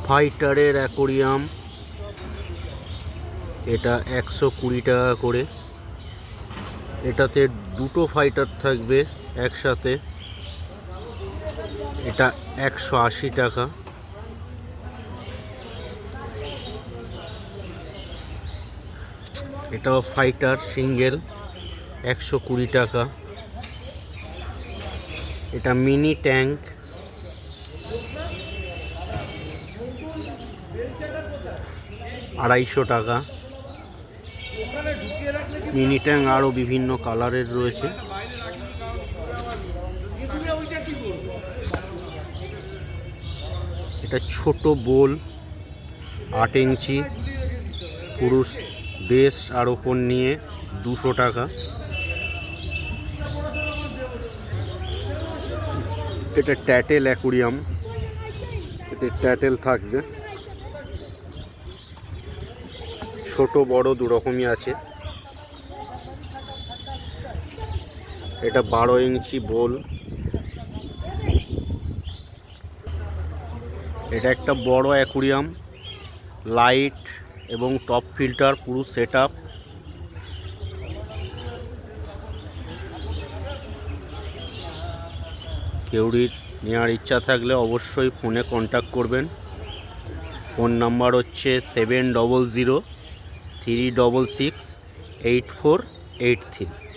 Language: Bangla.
ফাইটারের অ্যাকোরিয়াম, এটা 120 টাকা করে। এটাতে দুটো ফাইটার থাকবে একসাথে, এটা 180 টাকা। এটাও ফাইটার সিঙ্গেল, 120 টাকা। এটা মিনি ট্যাঙ্ক, আড়াইশো টাকা। মিনি ট্যাঙ্ক আরও বিভিন্ন কালারের রয়েছে। এটা ছোট বোল, 8 ইঞ্চি, পুরুষ বেস আর ওপর নিয়ে 200 টাকা। এটা ট্যাটেল অ্যাকোরিয়াম, এতে ট্যাটেল থাকবে, ছোট বড় দু রকমই আছে। এটা 12 ইঞ্চি বোল। এটা একটা বড় অ্যাকোরিয়াম, লাইট এবং টপ ফিল্টার পুরো সেট আপ। কেউরির নেওয়ার ইচ্ছা থাকলে অবশ্যই ফোনে কন্ট্যাক্ট করবেন। ফোন নাম্বার হচ্ছে 7003668483।